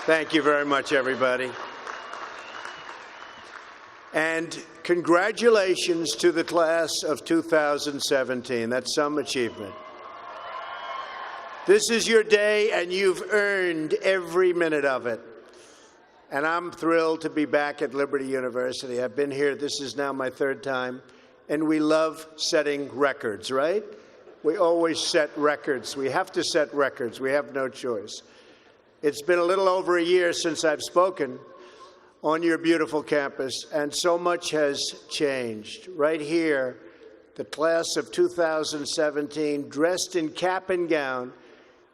Thank you very much, everybody. And congratulations to the class of 2017. That's some achievement. This is your day, and you've earned every minute of it. And I'm thrilled to be back at Liberty University. I've been here, this is now my third time, and we love setting records, right? We always set records. We have to set records. We have no choice. It's been a little over a year since I've spoken on your beautiful campus, and so much has changed. Right here, the class of 2017, dressed in cap and gown,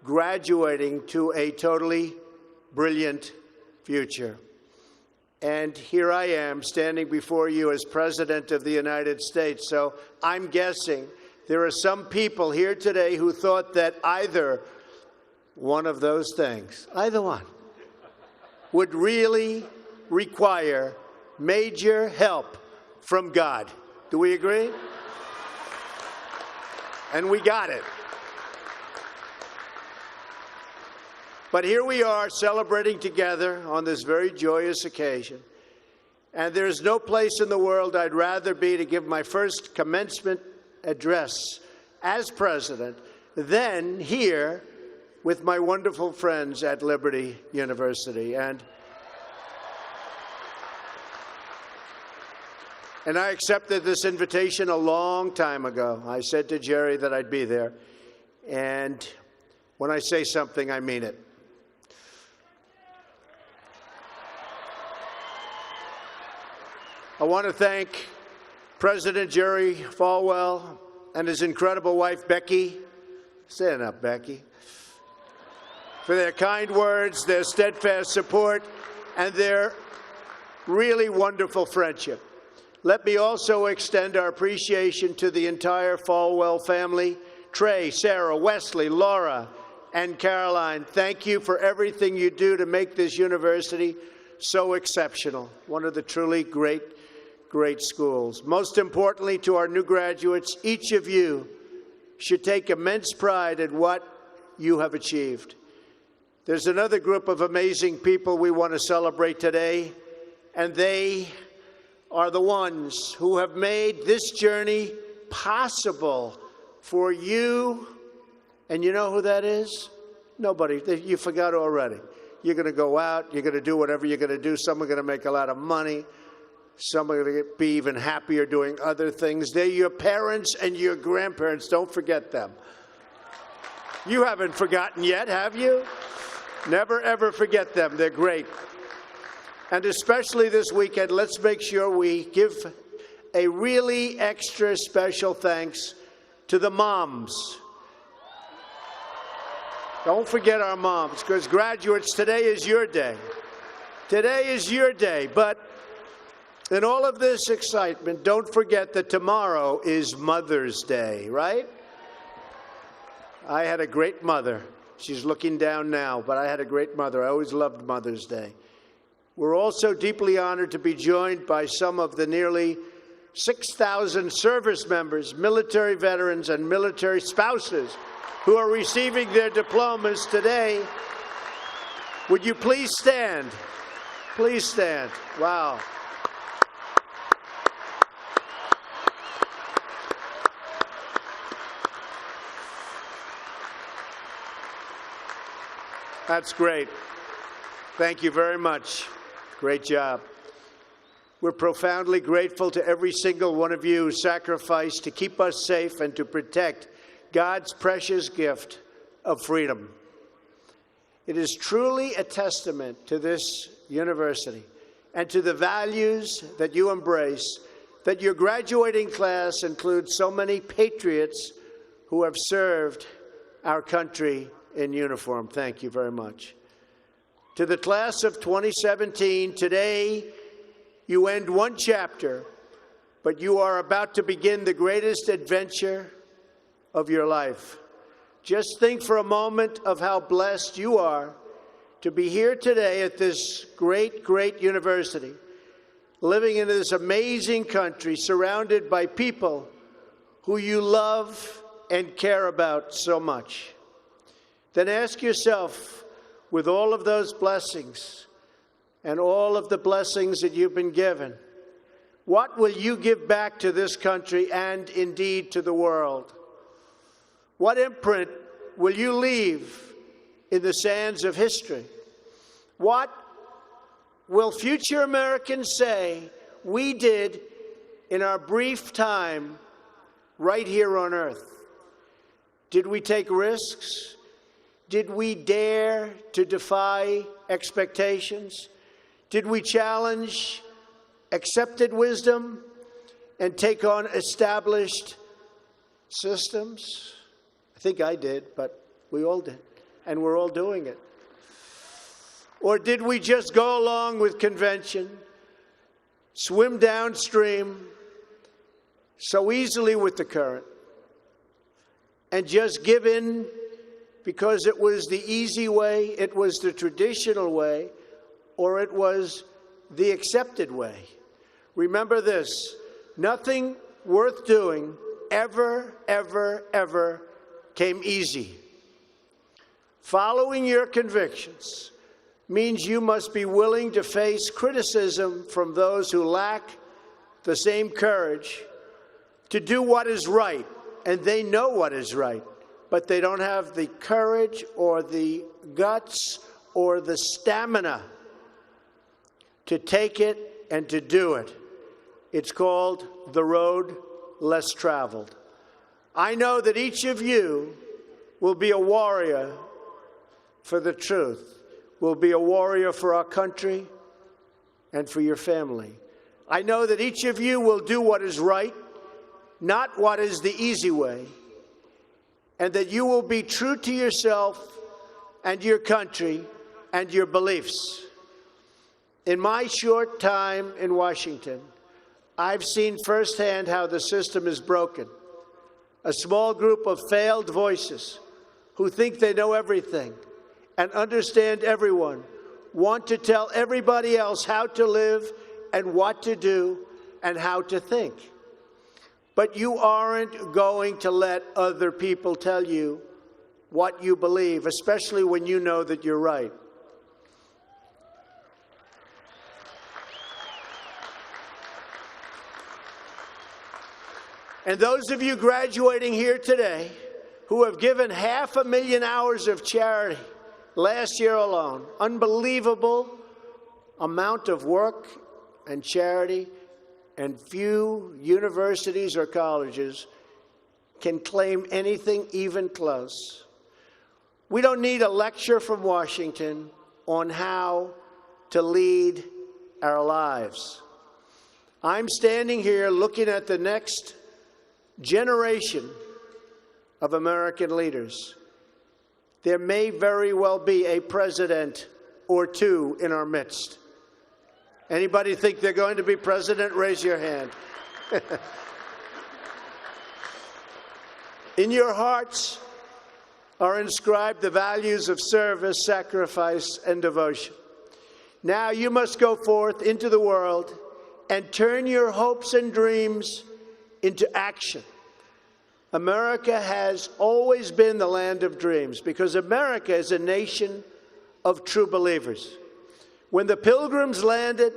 graduating to a totally brilliant future. And here I am, standing before you as President of the United States. So I'm guessing there are some people here today who thought that either one of those things, either one, would really require major help from God. Do we agree? And we got it. But here we are celebrating together on this very joyous occasion. And there's no place in the world I'd rather be to give my first commencement address as president than here with my wonderful friends at Liberty University. And I accepted this invitation a long time ago. I said to Jerry that I'd be there. And when I say something, I mean it. I want to thank President Jerry Falwell and his incredible wife, Becky. Stand up, Becky. For their kind words, their steadfast support, and their really wonderful friendship. Let me also extend our appreciation to the entire Falwell family. Trey, Sarah, Wesley, Laura, and Caroline, thank you for everything you do to make this university so exceptional. One of the truly great schools. Most importantly, to our new graduates, each of you should take immense pride in what you have achieved. There's another group of amazing people we want to celebrate today, and they are the ones who have made this journey possible for you. And you know who that is? Nobody. You forgot already. You're going to go out. You're going to do whatever you're going to do. Some are going to make a lot of money. Some are going to be even happier doing other things. They're your parents and your grandparents. Don't forget them. You haven't forgotten yet, have you? Never, ever forget them. They're great. And especially this weekend, let's make sure we give a really extra special thanks to the moms. Don't forget our moms, because graduates, today is your day. Today is your day. But in all of this excitement, don't forget that tomorrow is Mother's Day, right? I had a great mother. She's looking down now, but I had a great mother. I always loved Mother's Day. We're also deeply honored to be joined by some of the nearly 6,000 service members, military veterans, and military spouses who are receiving their diplomas today. Would you please stand? Please stand. Wow. That's great. Thank you very much. Great job. We're profoundly grateful to every single one of you who sacrificed to keep us safe and to protect God's precious gift of freedom. It is truly a testament to this university and to the values that you embrace that your graduating class includes so many patriots who have served our country in uniform. Thank you very much. To the class of 2017, today you end one chapter, but you are about to begin the greatest adventure of your life. Just think for a moment of how blessed you are to be here today at this great, great university, living in this amazing country, surrounded by people who you love and care about so much. Then ask yourself, with all of those blessings and all of the blessings that you've been given, what will you give back to this country and indeed to the world? What imprint will you leave in the sands of history? What will future Americans say we did in our brief time right here on earth? Did we take risks? Did we dare to defy expectations? Did we challenge accepted wisdom and take on established systems? I think I did, but we all did, and we're all doing it. Or did we just go along with convention, swim downstream so easily with the current, and just give in because it was the easy way, it was the traditional way, or it was the accepted way? Remember this: nothing worth doing ever, ever, ever came easy. Following your convictions means you must be willing to face criticism from those who lack the same courage to do what is right, and they know what is right, but they don't have the courage or the guts or the stamina to take it and to do it. It's called the road less traveled. I know that each of you will be a warrior for the truth, will be a warrior for our country and for your family. I know that each of you will do what is right, not what is the easy way, and that you will be true to yourself and your country and your beliefs. In my short time in Washington, I've seen firsthand how the system is broken. A small group of failed voices who think they know everything and understand everyone want to tell everybody else how to live and what to do and how to think. But you aren't going to let other people tell you what you believe, especially when you know that you're right. And those of you graduating here today who have given 500,000 hours of charity last year alone, unbelievable amount of work and charity, and few universities or colleges can claim anything even close. We don't need a lecture from Washington on how to lead our lives. I'm standing here looking at the next generation of American leaders. There may very well be a president or two in our midst. Anybody think they're going to be president? Raise your hand. In your hearts are inscribed the values of service, sacrifice, and devotion. Now you must go forth into the world and turn your hopes and dreams into action. America has always been the land of dreams because America is a nation of true believers. When the Pilgrims landed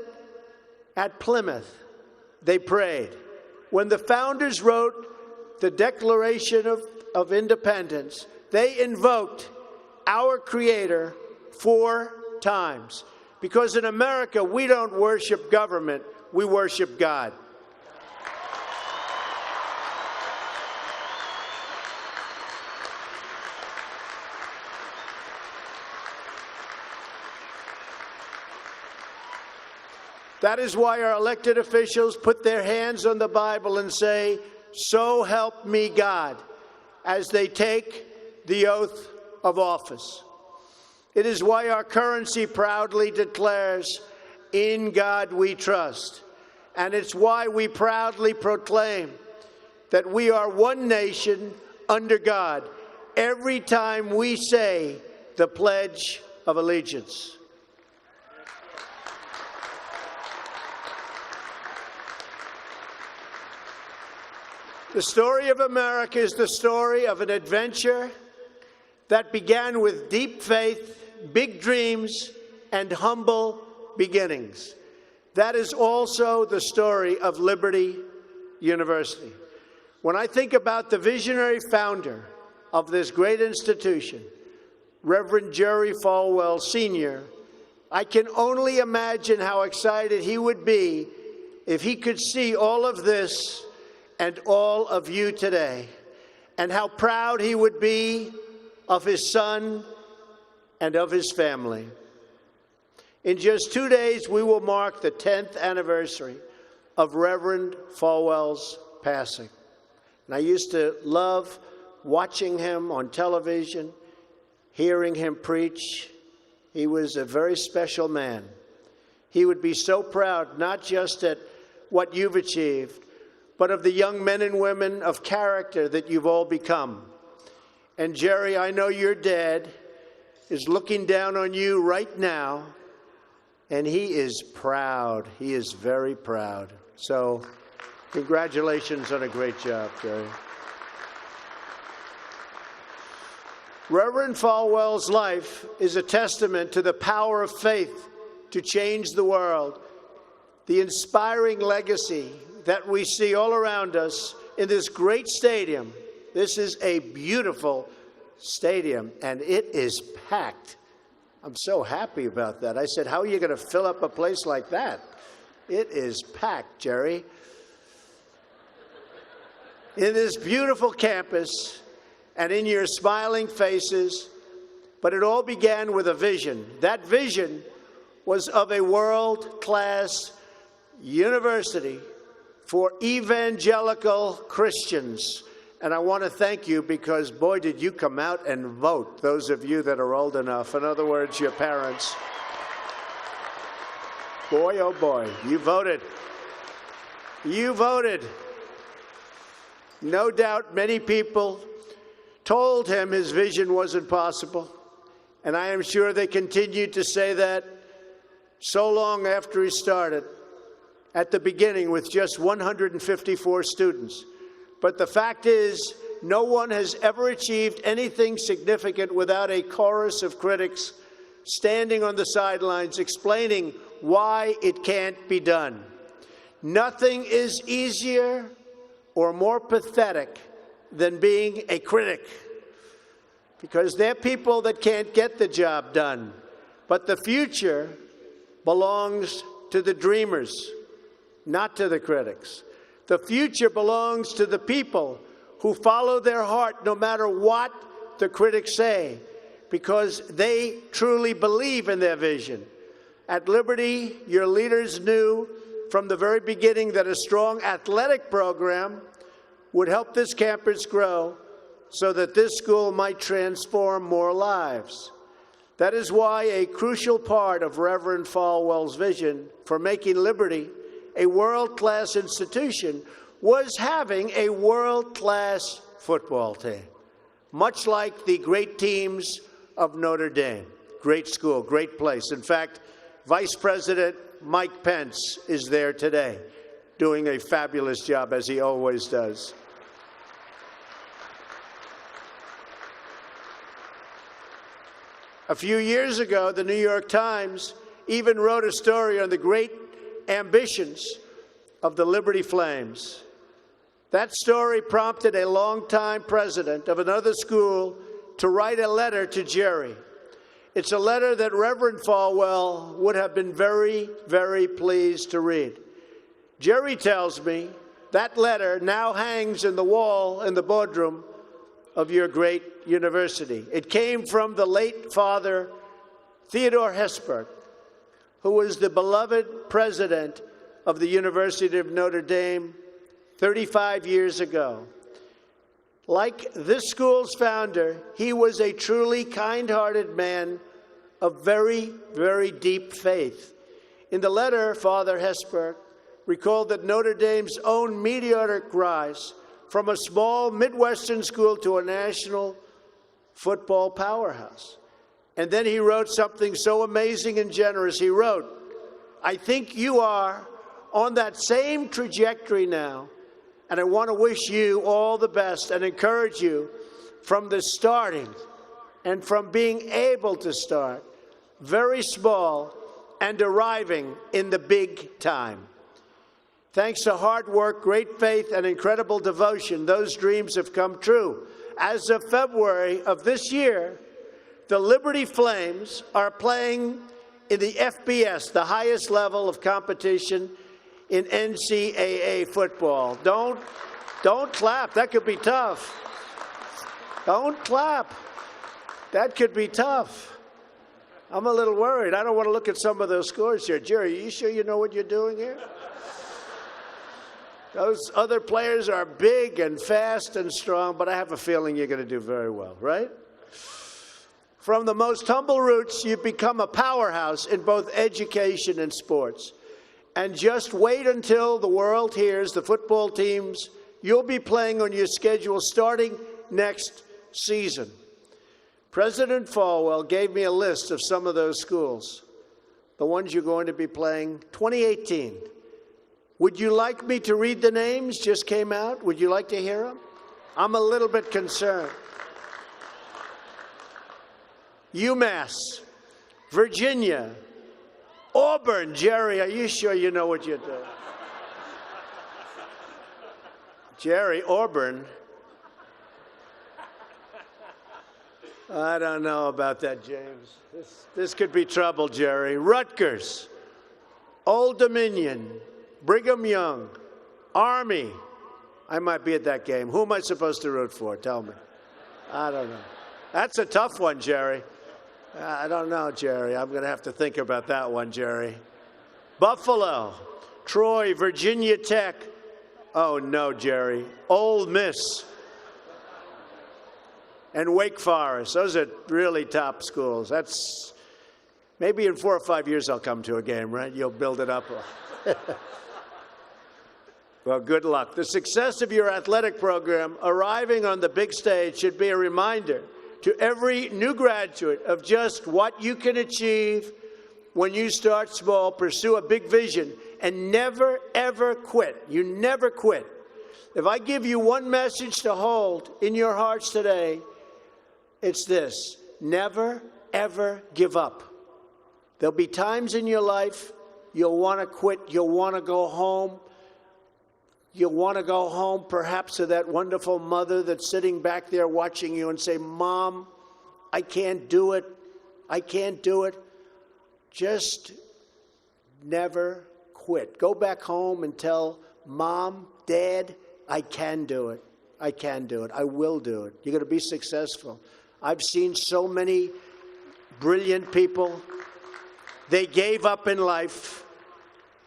at Plymouth, they prayed. When the founders wrote the Declaration of Independence, they invoked our Creator 4 times. Because in America, we don't worship government, we worship God. That is why our elected officials put their hands on the Bible and say, "So help me God," as they take the oath of office. It is why our currency proudly declares, "In God we trust." And it's why we proudly proclaim that we are one nation under God every time we say the Pledge of Allegiance. The story of America is the story of an adventure that began with deep faith, big dreams and humble beginnings. That is also the story of Liberty University. When I think about the visionary founder of this great institution, Reverend Jerry Falwell Sr., I can only imagine how excited he would be if he could see all of this and all of you today, and how proud he would be of his son and of his family. In just 2 days, we will mark the 10th anniversary of Reverend Falwell's passing. And I used to love watching him on television, hearing him preach. He was a very special man. He would be so proud, not just at what you've achieved, but of the young men and women of character that you've all become. And Jerry, I know your dad is looking down on you right now, and he is proud. He is very proud. So congratulations on a great job, Jerry. Reverend Falwell's life is a testament to the power of faith to change the world. The inspiring legacy that we see all around us in this great stadium. This is a beautiful stadium, and it is packed. I'm so happy about that. I said, how are you going to fill up a place like that? It is packed, Jerry. In this beautiful campus, and in your smiling faces, but it all began with a vision. That vision was of a world-class university for evangelical Christians. And I want to thank you because, boy, did you come out and vote, those of you that are old enough. In other words, your parents. Boy, oh boy, you voted. You voted. No doubt many people told him his vision wasn't possible, and I am sure they continued to say that so long after he started, at the beginning with just 154 students. But the fact is, no one has ever achieved anything significant without a chorus of critics standing on the sidelines explaining why it can't be done. Nothing is easier or more pathetic than being a critic, because they're people that can't get the job done. But the future belongs to the dreamers, not to the critics. The future belongs to the people who follow their heart no matter what the critics say, because they truly believe in their vision. At Liberty, your leaders knew from the very beginning that a strong athletic program would help this campus grow so that this school might transform more lives. That is why a crucial part of Reverend Falwell's vision for making Liberty a world-class institution was having a world-class football team, much like the great teams of Notre Dame. Great school, great place. In fact, Vice President Mike Pence is there today, doing a fabulous job, as he always does. A few years ago, the New York Times even wrote a story on the great ambitions of the Liberty Flames. That story prompted a longtime president of another school to write a letter to Jerry. It's a letter that Reverend Falwell would have been very, very pleased to read. Jerry tells me that letter now hangs in the wall in the boardroom of your great university. It came from the late Father Theodore Hesburgh, who was the beloved president of the University of Notre Dame 35 years ago. Like this school's founder, he was a truly kind-hearted man of very, very deep faith. In the letter, Father Hesburgh recalled that Notre Dame's own meteoric rise from a small Midwestern school to a national football powerhouse. And then he wrote something so amazing and generous. He wrote, "I think you are on that same trajectory now, and I want to wish you all the best and encourage you from the starting and from being able to start very small, and arriving in the big time. Thanks to hard work, great faith, and incredible devotion, those dreams have come true. As of February of this year, the Liberty Flames are playing in the FBS, the highest level of competition in NCAA football. Don't clap. That could be tough. Don't clap. That could be tough. I'm a little worried. I don't want to look at some of those scores here. Jerry, are you sure you know what you're doing here? Those other players are big and fast and strong, but I have a feeling you're going to do very well, right? From the most humble roots, you've become a powerhouse in both education and sports. And just wait until the world hears the football teams you'll be playing on your schedule starting next season. President Falwell gave me a list of some of those schools, the ones you're going to be playing 2018. Would you like me to read the names? Just came out. Would you like to hear them? I'm a little bit concerned. UMass, Virginia, Auburn. Jerry, are you sure you know what you're doing? Jerry, Auburn. I don't know about that, James. This could be trouble, Jerry. Rutgers, Old Dominion, Brigham Young, Army. I might be at that game. Who am I supposed to root for? Tell me. I don't know. That's a tough one, Jerry. I don't know, Jerry. I'm going to have to think about that one, Jerry. Buffalo, Troy, Virginia Tech. Oh, no, Jerry. Ole Miss. And Wake Forest. Those are really top schools. That's maybe in 4 or 5 years I'll come to a game, right? You'll build it up. Well, good luck. The success of your athletic program arriving on the big stage should be a reminder to every new graduate of just what you can achieve when you start small, pursue a big vision, and never, ever quit. You never quit. If I give you one message to hold in your hearts today, it's this: never, ever give up. There'll be times in your life you'll want to quit, you'll want to go home. You'll want to go home perhaps to that wonderful mother that's sitting back there watching you and say, Mom, I can't do it. I can't do it. Just never quit. Go back home and tell Mom, Dad, I can do it. I can do it. I will do it. You're going to be successful. I've seen so many brilliant people. They gave up in life.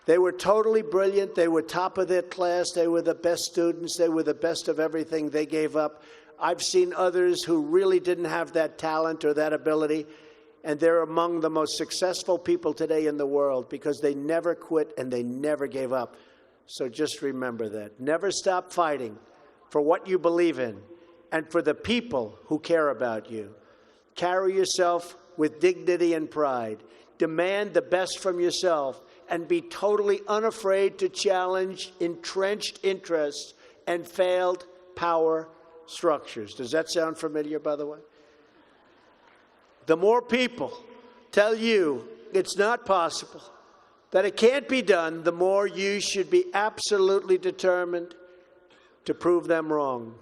They were totally brilliant. They were top of their class. They were the best students. They were the best of everything. They gave up. I've seen others who really didn't have that talent or that ability, and they're among the most successful people today in the world because they never quit and they never gave up. So just remember that. Never stop fighting for what you believe in and for the people who care about you. Carry yourself with dignity and pride. Demand the best from yourself, and be totally unafraid to challenge entrenched interests and failed power structures. Does that sound familiar, by the way? The more people tell you it's not possible, that it can't be done, the more you should be absolutely determined to prove them wrong.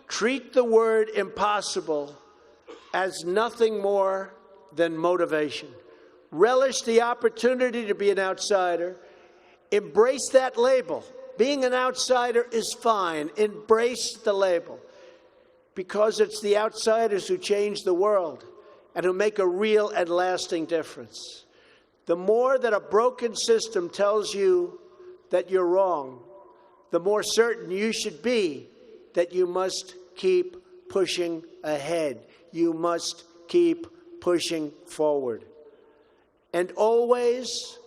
Treat the word impossible as nothing more than motivation. Relish the opportunity to be an outsider. Embrace that label. Being an outsider is fine. Embrace the label, because it's the outsiders who change the world and who make a real and lasting difference. The more that a broken system tells you that you're wrong, the more certain you should be that you must keep pushing ahead. You must keep pushing forward. And always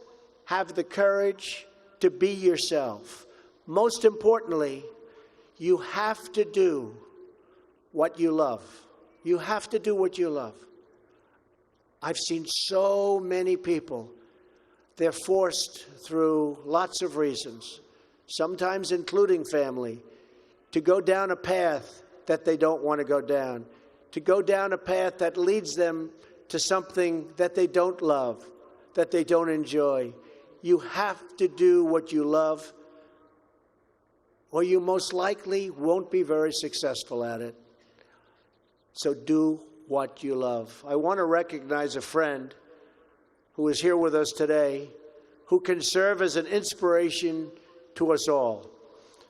have the courage to be yourself. Most importantly, you have to do what you love. You have to do what you love. I've seen so many people, they're forced through lots of reasons, sometimes including family, to go down a path that they don't want to go down a path that leads them to something that they don't love, that they don't enjoy. You have to do what you love, or you most likely won't be very successful at it. So do what you love. I want to recognize a friend who is here with us today, who can serve as an inspiration to us all.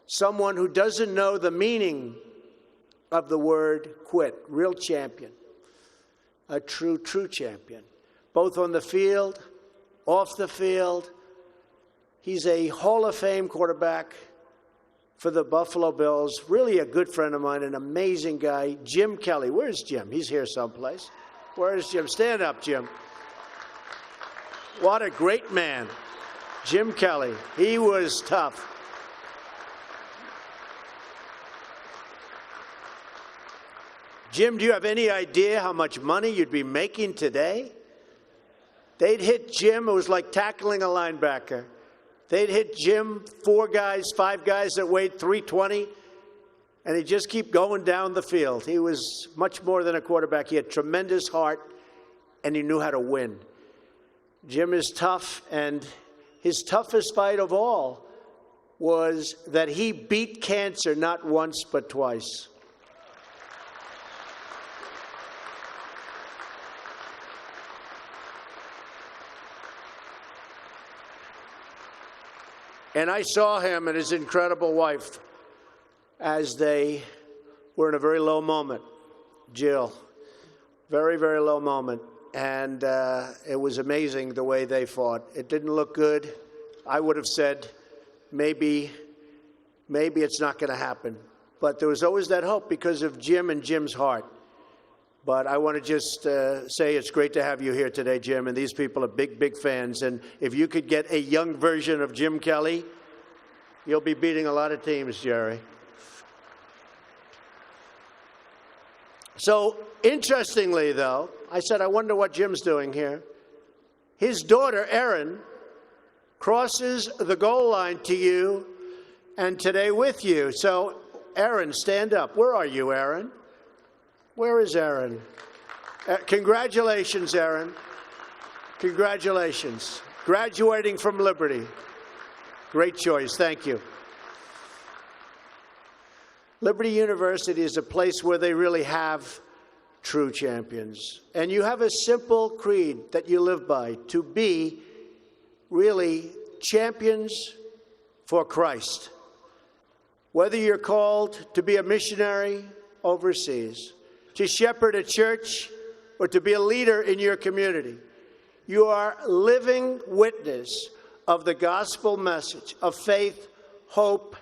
Someone who doesn't know the meaning of the word quit. Real champion. A true champion. Both on the field, off the field. He's a Hall of Fame quarterback for the Buffalo Bills. Really a good friend of mine, an amazing guy. Jim Kelly. Where's Jim? He's here someplace. Where's Jim? Stand up, Jim. What a great man. Jim Kelly. He was tough. Jim, do you have any idea how much money you'd be making today? They'd hit Jim. It was like tackling a linebacker. They'd hit Jim, 4 guys, 5 guys that weighed 320, and he'd just keep going down the field. He was much more than a quarterback. He had tremendous heart, and he knew how to win. Jim is tough, and his toughest fight of all was that he beat cancer not once but twice. And I saw him and his incredible wife as they were in a very low moment. Jill, very, very low moment. And it was amazing the way they fought. It didn't look good. I would have said, maybe it's not going to happen. But there was always that hope because of Jim and Jim's heart. But I want to just say it's great to have you here today, Jim. And these people are big, big fans. And if you could get a young version of Jim Kelly, you'll be beating a lot of teams, Jerry. So, interestingly, though, I said, I wonder what Jim's doing here. His daughter, Erin, crosses the goal line to you and today with you. So, Erin, stand up. Where are you, Erin? Where is Erin? Congratulations, Erin. Congratulations. Graduating from Liberty. Great choice. Thank you. Liberty University is a place where they really have true champions. And you have a simple creed that you live by, to be really champions for Christ. Whether you're called to be a missionary overseas, to shepherd a church, or to be a leader in your community, you are living witness of the gospel message of faith, hope,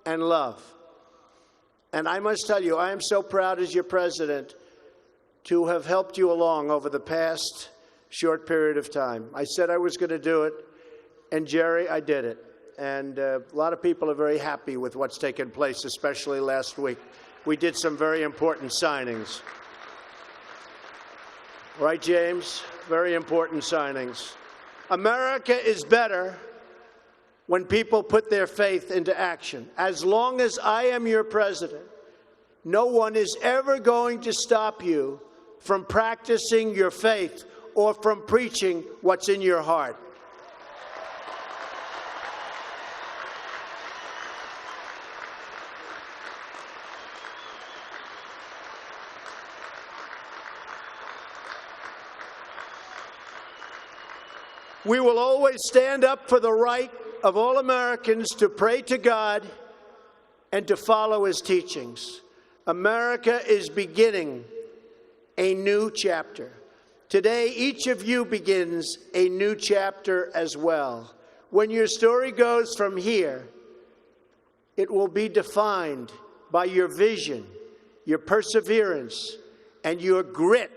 and love. And I must tell you, I am so proud as your president to have helped you along over the past short period of time. I said I was going to do it, and Jerry, I did it. And a lot of people are very happy with what's taken place, especially last week. We did some very important signings. Right, James? Very important signings. America is better when people put their faith into action. As long as I am your president, no one is ever going to stop you from practicing your faith or from preaching what's in your heart. We will always stand up for the right of all Americans to pray to God and to follow his teachings. America is beginning a new chapter. Today, each of you begins a new chapter as well. When your story goes from here, it will be defined by your vision, your perseverance, and your grit.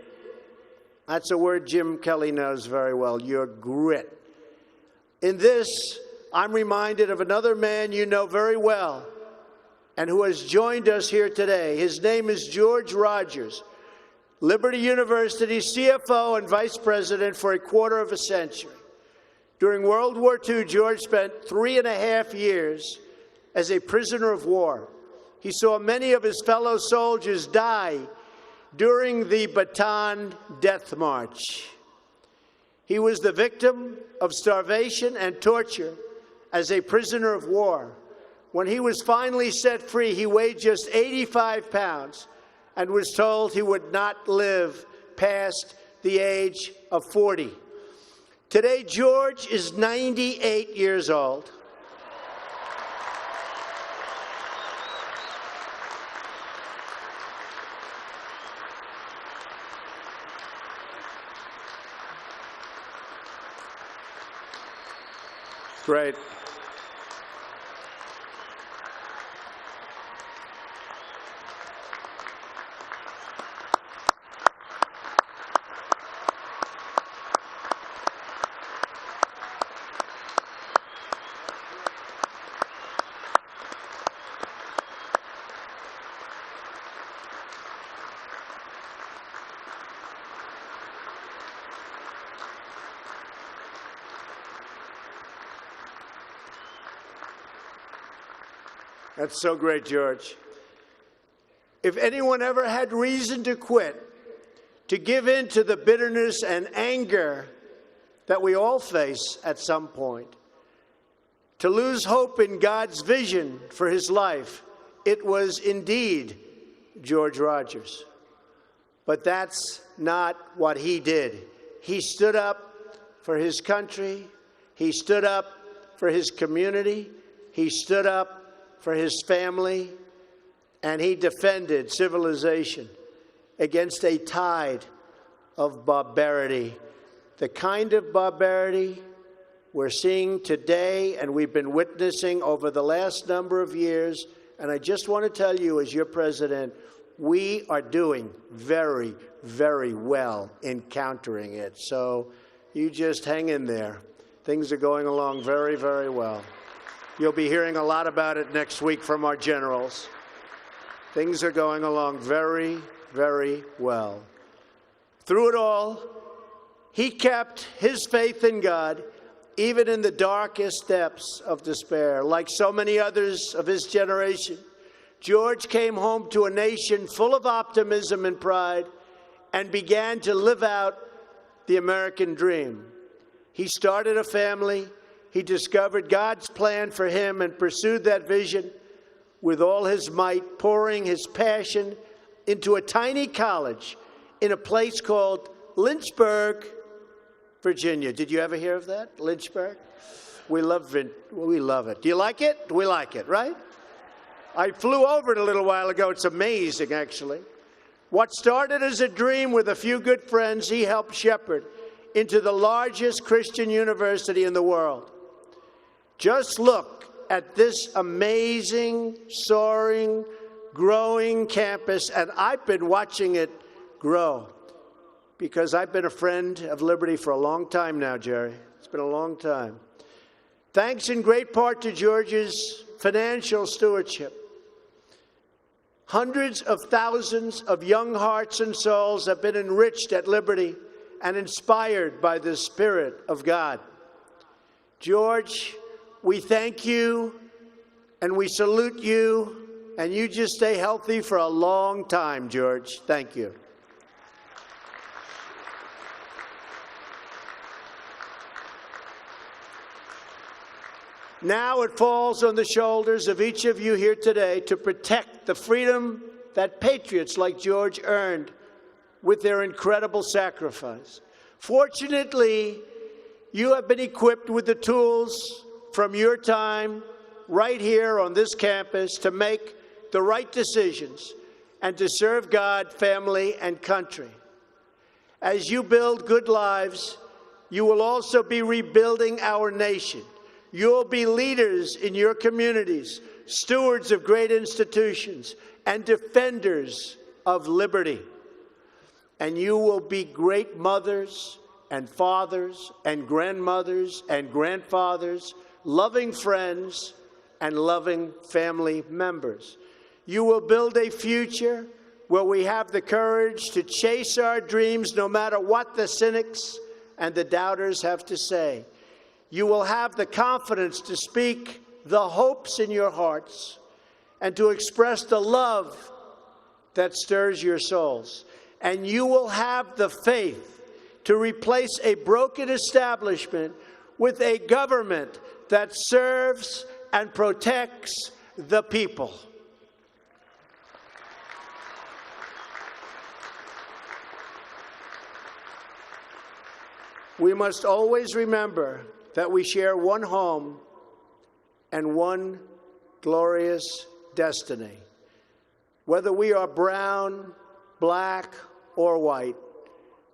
That's a word Jim Kelly knows very well, your grit. In this, I'm reminded of another man you know very well and who has joined us here today. His name is George Rogers, Liberty University CFO and Vice President for a quarter of a century. During World War II, George spent 3.5 years as a prisoner of war. He saw many of his fellow soldiers die during the Bataan Death March. He was the victim of starvation and torture as a prisoner of war. When he was finally set free, he weighed just 85 pounds and was told he would not live past the age of 40. Today, George is 98 years old. Great. That's so great, George. If anyone ever had reason to quit, to give in to the bitterness and anger that we all face at some point, to lose hope in God's vision for his life, it was indeed George Rogers. But that's not what he did. He stood up for his country. He stood up for his community. He stood up for his family, and he defended civilization against a tide of barbarity, the kind of barbarity we're seeing today and we've been witnessing over the last number of years. And I just want to tell you, as your president, we are doing very, very well in countering it. So you just hang in there. Things are going along very, very well. You'll be hearing a lot about it next week from our generals. Things are going along very, very well. Through it all, he kept his faith in God, even in the darkest depths of despair. Like so many others of his generation, George came home to a nation full of optimism and pride and began to live out the American dream. He started a family. He discovered God's plan for him and pursued that vision with all his might, pouring his passion into a tiny college in a place called Lynchburg, Virginia. Did you ever hear of that? Lynchburg? We love it. Do you like it? We like it, right? I flew over it a little while ago. It's amazing, actually. What started as a dream with a few good friends, he helped shepherd into the largest Christian university in the world. Just look at this amazing, soaring, growing campus, and I've been watching it grow because I've been a friend of Liberty for a long time now, Jerry. It's been a long time. Thanks in great part to George's financial stewardship. Hundreds of thousands of young hearts and souls have been enriched at Liberty and inspired by the Spirit of God. George, we thank you and we salute you, and you just stay healthy for a long time, George. Thank you. Now it falls on the shoulders of each of you here today to protect the freedom that patriots like George earned with their incredible sacrifice. Fortunately, you have been equipped with the tools from your time right here on this campus to make the right decisions and to serve God, family, and country. As you build good lives, you will also be rebuilding our nation. You'll be leaders in your communities, stewards of great institutions, and defenders of liberty. And you will be great mothers and fathers and grandmothers and grandfathers, loving friends and loving family members. You will build a future where we have the courage to chase our dreams no matter what the cynics and the doubters have to say. You will have the confidence to speak the hopes in your hearts and to express the love that stirs your souls. and you will have the faith to replace a broken establishment with a government that serves and protects the people. We must always remember that we share one home and one glorious destiny. Whether we are brown, black, or white,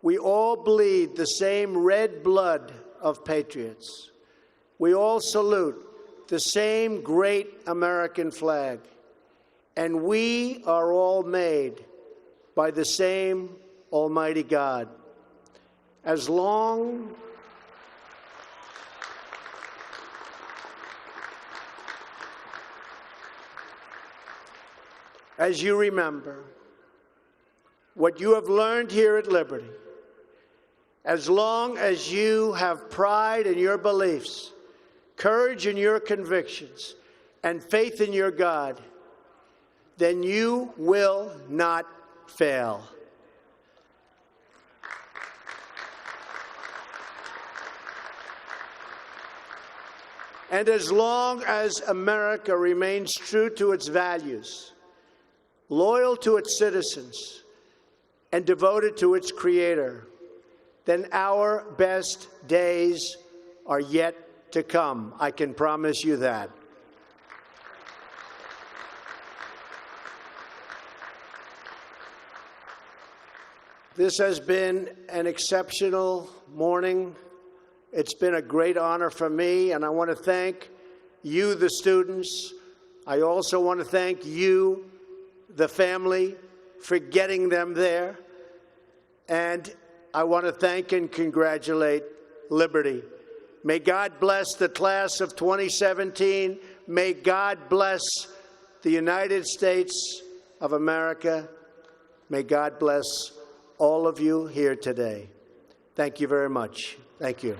we all bleed the same red blood of patriots. We all salute the same great American flag, and we are all made by the same Almighty God. As long as you remember what you have learned here at Liberty, as long as you have pride in your beliefs, courage in your convictions, and faith in your God, then you will not fail. And as long as America remains true to its values, loyal to its citizens, and devoted to its Creator, then our best days are yet to come. I can promise you that. This has been an exceptional morning. It's been a great honor for me, and I want to thank you, the students. I also want to thank you, the family, for getting them there. And I want to thank and congratulate Liberty. May God bless the class of 2017. May God bless the United States of America. May God bless all of you here today. Thank you very much. Thank you.